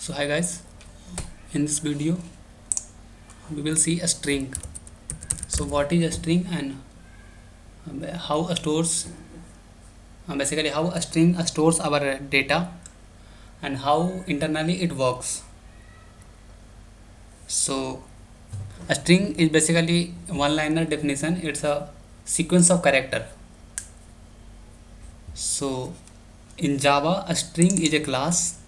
So hi guys, in this video we will see a string. So what is a string and how a stores basically how a string stores our data and how internally it works. So a string is basically one liner definition. It's a sequence of character. So in Java a string is a class.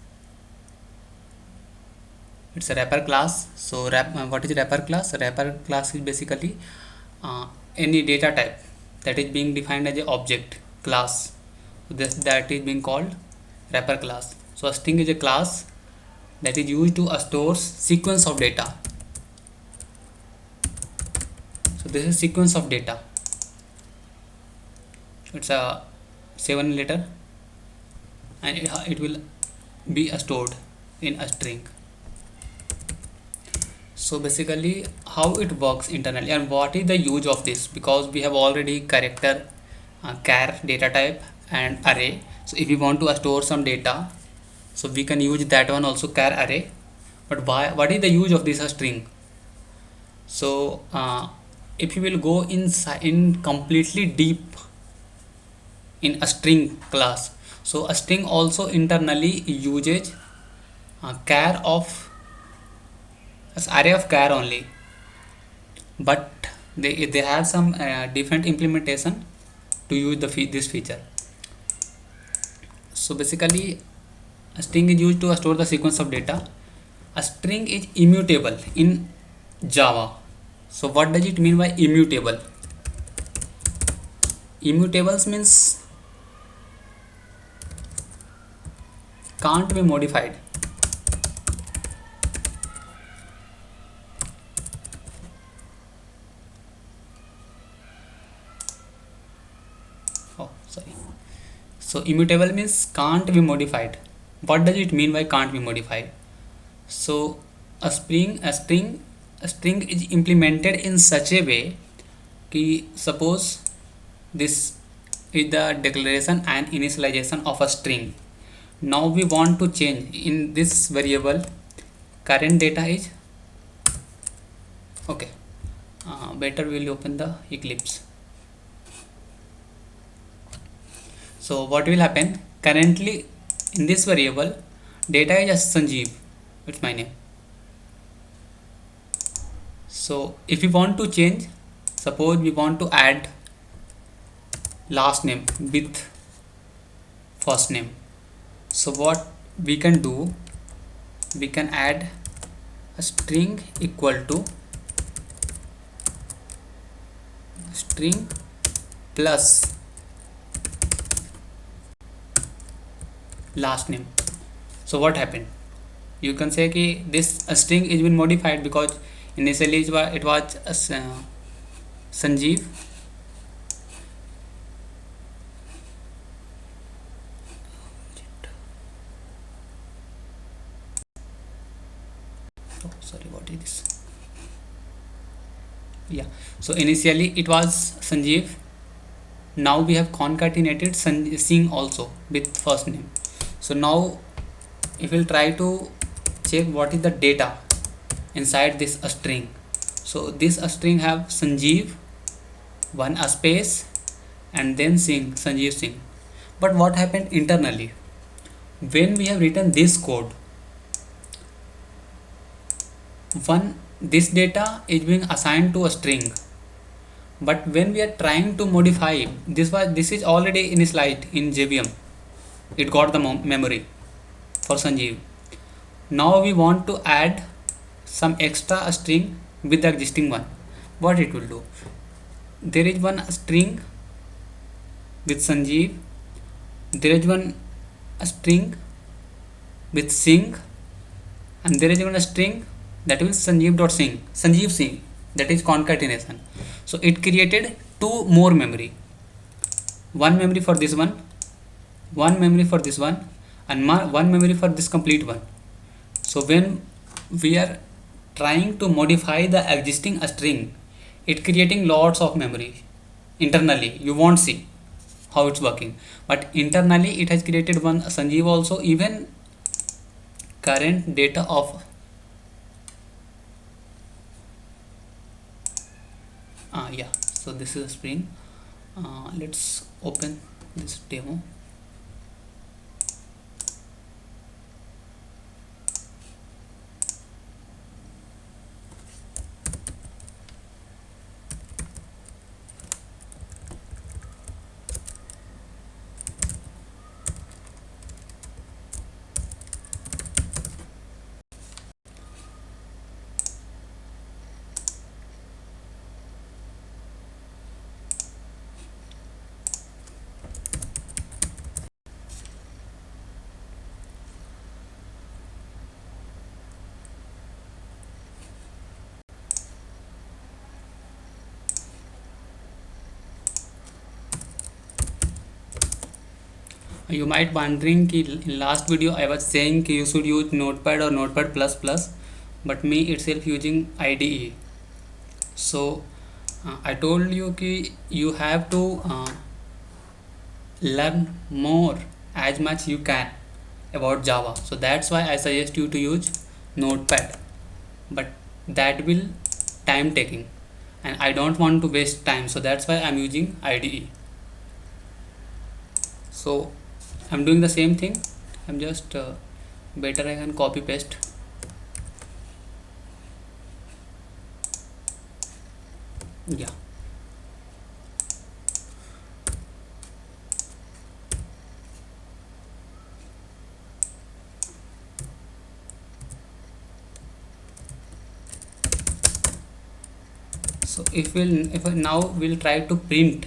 It's a wrapper class. So what is wrapper class? Wrapper class is basically uh, any data type that is being defined as an object class. So that is being called wrapper class. So a string is a class that is used to store sequence of data. So this is sequence of data. It's a 7 letter and it will be stored in a string. So basically how it works internally and what is the use of this, because we have already character, char data type and array. So if we want to store some data, so we can use that one also, char array. But what is the use of this string? So if you will go in completely deep in a string class, so a string also internally uses char of as array of char only, but they have some different implementation to use this feature. So basically a string is used to store the sequence of data. A string is immutable in Java. So what does it mean by immutable? Immutables means can't be modified. Oh, sorry. So immutable means can't be modified. What does it mean by can't be modified? So a string is implemented in such a way कि suppose this is the declaration and initialization of a string. Now we want to change in this variable current data is okay. Better we will open the Eclipse. So what will happen currently in this variable data is Sanjeev, it's my name. So if we want to change, suppose we want to add last name with first name, so what we can do, we can add a string equal to string plus last name. So what happened, you can say कि this string is been modified because initially it was Sanjeev, oh sorry, what is this, yeah, so initially it was Sanjeev. Now we have concatenated Singh also with first name. So now if we'll try to check what is the data inside this string, so this string have Sanjeev, one space and then Singh, Sanjeev Singh. But what happened internally when we have written this code, this data is being assigned to a string, but when we are trying to modify this is already initialized in JVM, it got the memory for Sanjeev. Now we want to add some extra string with the existing one. What it will do, there is one string with Sanjeev, there is one string with Singh, and there is one string that will Sanjeev.Singh, Sanjeev Singh, that is concatenation. So it created two more memory, one memory for this one memory for this one, and one memory for this complete one. So when we are trying to modify the existing string, it creating lots of memory internally. You won't see how it's working, but internally it has created one Sanjeev also. Even current data of yeah, so this is a Spring. Let's open this demo. You might wondering कि in last video I was saying कि you should use Notepad or Notepad plus plus, but me itself using IDE. So I told you कि you have to learn more as much you can about Java. So that's why I suggest you to use Notepad, but that will time taking and I don't want to waste time, so that's why I'm using IDE. So I'm doing the same thing. I'm just better I can copy paste. Yeah, so if now we'll try to print.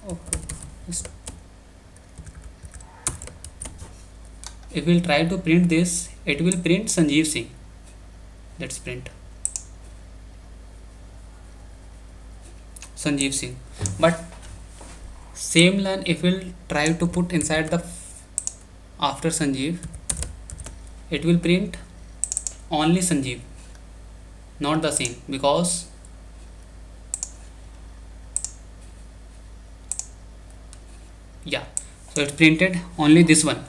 Okay. If we'll try to print this, it will print Sanjeev Singh. Let's print Sanjeev Singh. But same line, if we'll try to put inside the after Sanjeev, it will print only Sanjeev, not the same, because yeah, so it printed only this one.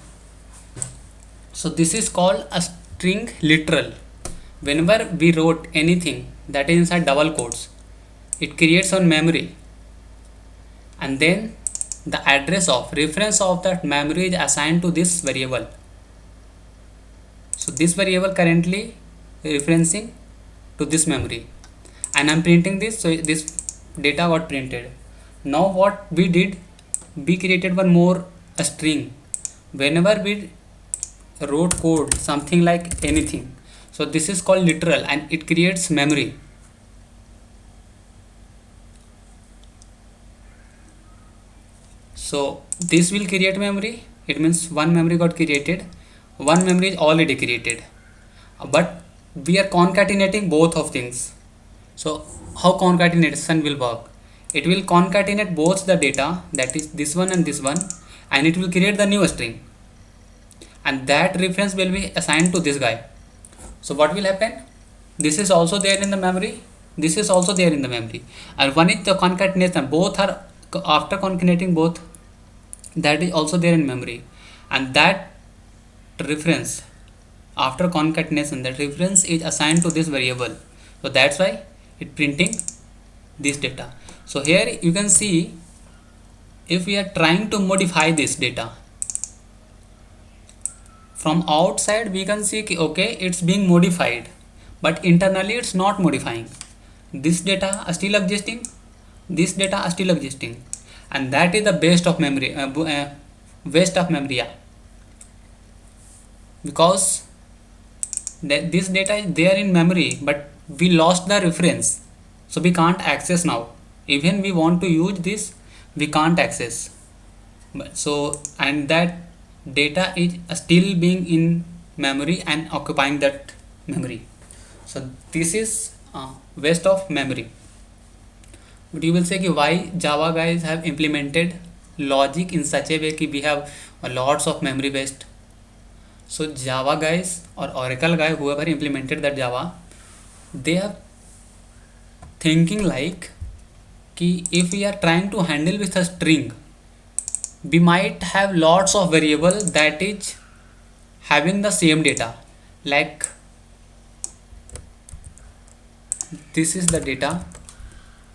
So this is called a string literal. Whenever we wrote anything that is inside double quotes, it creates on memory, and then the address of reference of that memory is assigned to this variable. So this variable currently referencing to this memory, and I'm printing this, so this data got printed. Now what we did, we created one more a string. Whenever we wrote code something like anything, so this is called literal and it creates memory. So this will create memory. It means one memory got created, one memory is already created, but we are concatenating both of things. So how concatenation will work? It will concatenate both the data, that is this one and this one, and it will create the new string, and that reference will be assigned to this guy. So what will happen? This is also there in the memory, this is also there in the memory, and one is the concatenation, both are after concatenating both, that is also there in memory, and that reference after concatenation, that reference is assigned to this variable. So that's why it printing this data. So here you can see, if we are trying to modify this data from outside, we can see okay, it's being modified, but internally it's not modifying. This data are still existing, this data are still existing, and that is the waste of memory, waste of memory. Yeah, because this data is there in memory, but we lost the reference, so we can't access now. Even we want to use this, we can't access. But so, and that data is still being in memory and occupying that memory. So this is waste of memory. But you will say why Java guys have implemented logic in such a way that we have lots of memory waste. So Java guys or Oracle guy, whoever implemented that Java, they are thinking like कि if we are trying to handle with a string, we might have lots of variable that is having the same data, like this is the data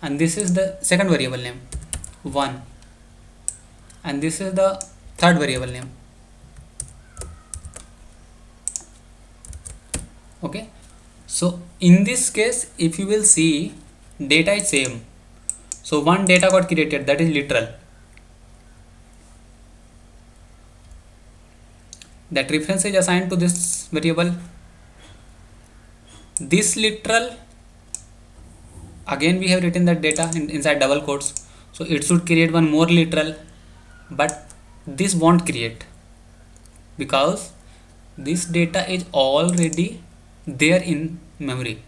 and this is the second variable name 1 and this is the third variable name. Okay, so in this case if you will see, data is same. So one data got created, that is literal, that reference is assigned to this variable. This literal, again we have written that data inside double quotes, so it should create one more literal, but this won't create because this data is already there in memory.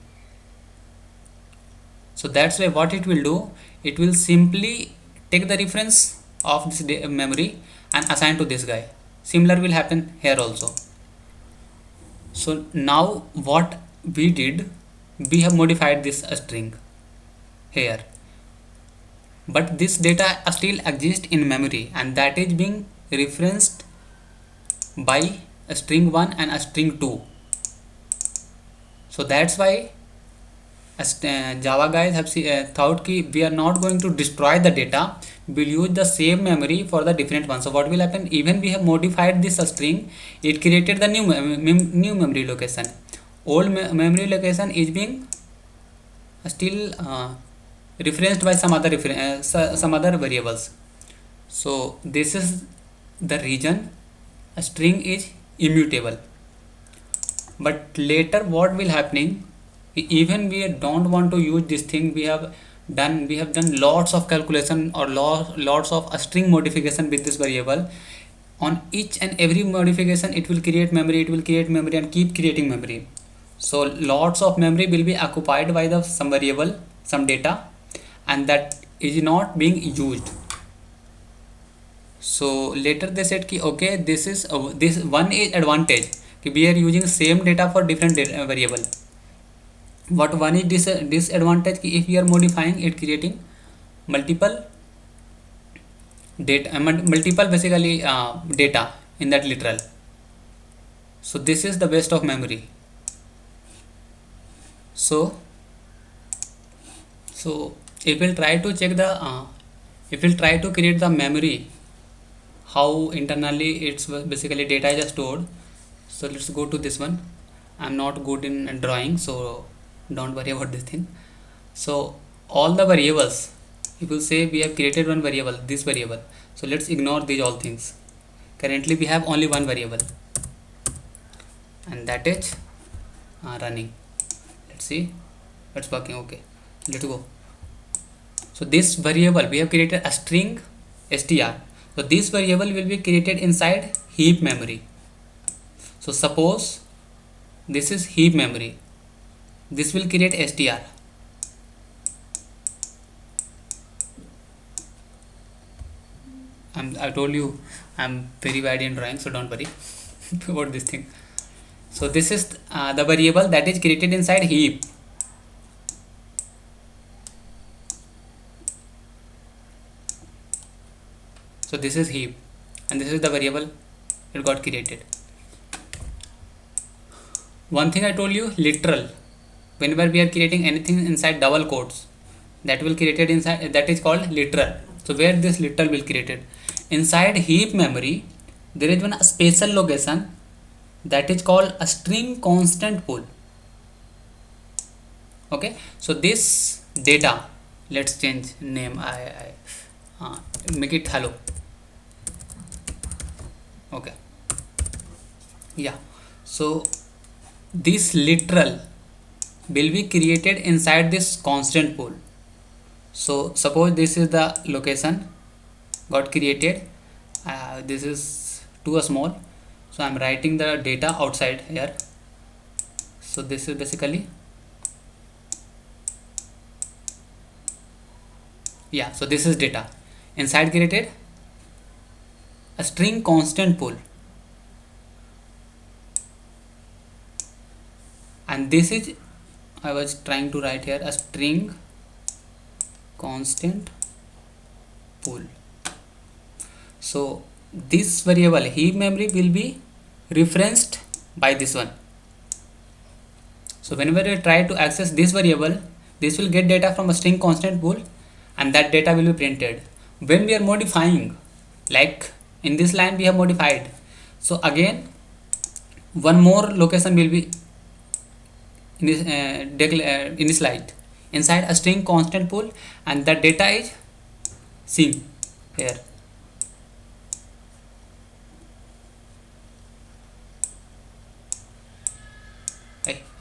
So that's why what it will do, it will simply take the reference of this memory and assign to this guy. Similar will happen here also. So now what we did, we have modified this string here, but this data still exists in memory and that is being referenced by a string 1 and a string 2. So that's why Java guys have thought ki we are not going to destroy the data, we'll use the same memory for the different ones. So what will happen, even we have modified this string, it created the new memory location. Old memory location is being still referenced by some other variables. So this is the reason a string is immutable. But later what will happening, even we don't want to use this thing, we have done lots of calculation or lots of string modification with this variable. On each and every modification it will create memory, and keep creating memory. So lots of memory will be occupied by the some variable, some data, and that is not being used. So later they said ki okay, this is this one is advantage ki we are using same data for different variable. What one is disadvantage ki if we are modifying it, creating multiple data, multiple basically data in that literal. So this is the waste of memory. So if we'll try to check the if we'll try to create the memory, how internally it's basically data is stored. So let's go to this one. I'm not good in drawing, so don't worry about this thing. So all the variables, if you say we have created one variable, this variable, so let's ignore these all things. Currently we have only one variable and that is running. Let's see, it's working. Okay, let's go. So this variable we have created a string str. So this variable will be created inside heap memory. So suppose this is heap memory, this will create str. I told you I'm very bad in drawing, so don't worry about this thing. So this is the variable that is created inside heap. So this is heap and this is the variable it got created. One thing I told you, literal, whenever we are creating anything inside double quotes, that will created inside, that is called literal. So where this literal will created inside heap memory, there is one special location that is called a string constant pool. Okay, so this data, let's change name, I make it hello. Okay, yeah, so this literal will be created inside this constant pool. So suppose this is the location got created, this is too small, so I'm writing the data outside here. So this is basically, yeah, so this is data inside created a string constant pool, and this is, I was trying to write here a string constant pool. So this variable heap memory will be referenced by this one. So whenever we try to access this variable, this will get data from a string constant pool, and that data will be printed. When we are modifying, like in this line we have modified, so again one more location will be initialized inside a string constant pool, and that data is seen here.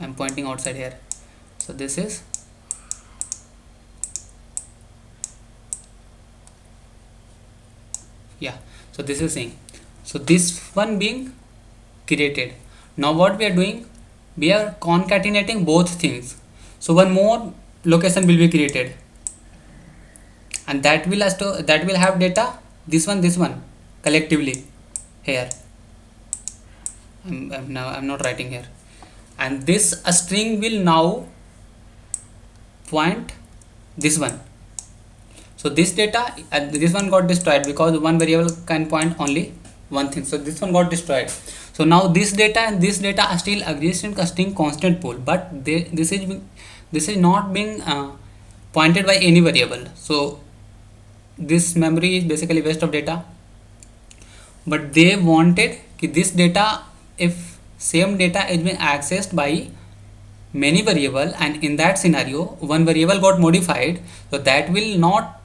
I'm pointing outside here. So this is so this is saying, so this one being created. Now what we are doing, we are concatenating both things. So one more location will be created, and that will have data, this one collectively here. I'm not writing here, and this a string will now point this one. So this data, this one got destroyed because one variable can point only one thing, so this one got destroyed. So now this data and this data are still exist in string constant pool, but this is not being pointed by any variable. So this memory is basically waste of data. But they wanted this data, if same data is being accessed by many variable, and in that scenario one variable got modified, so that will not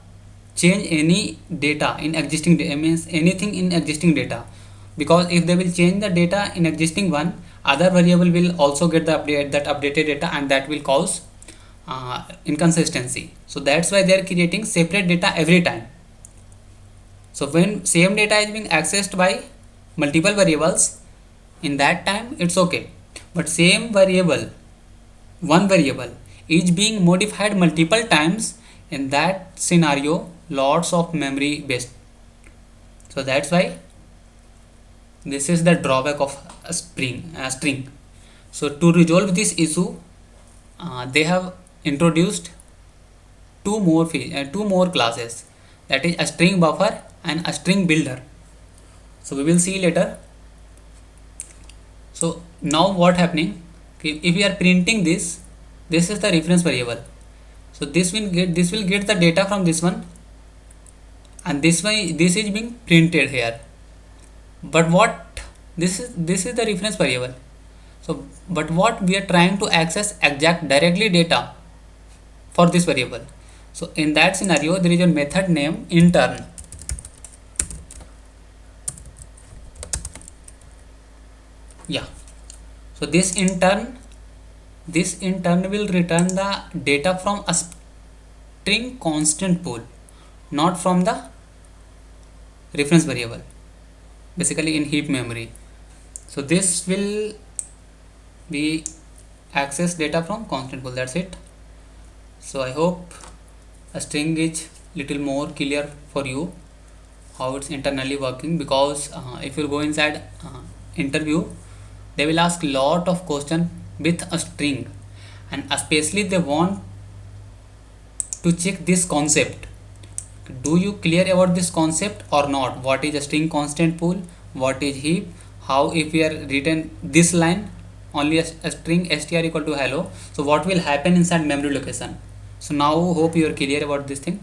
change any data in existing means anything in existing data, because if they will change the data in existing one, other variable will also get the updated data, and that will cause inconsistency. So that's why they are creating separate data every time. So when same data is being accessed by multiple variables, in that time it's okay, but same variable, one variable is being modified multiple times, in that scenario lots of memory based. So that's why this is the drawback of a string. So to resolve this issue, they have introduced two more classes, that is a string buffer and a string builder. So we will see later. So now what happening, if we are printing this is the reference variable. So this will get the data from this one, and this is being printed here. But what this is the reference variable. So but what we are trying to access exact directly data for this variable. So in that scenario there is a method name intern. So this intern will return the data from a string constant pool, not from the reference variable, basically in heap memory. So this will be access data from constant pool, that's it. So I hope a string is little more clear for you how it's internally working, because if you go inside interview, they will ask lot of question with a string, and especially they want to check this concept. Do you clear about this concept or not? What is a string constant pool? What is heap? How if we are written this line only a string str equal to hello, so what will happen inside memory location? So now hope you are clear about this thing.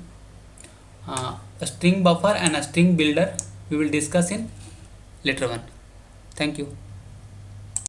A string buffer and a string builder we will discuss in later one. Thank you.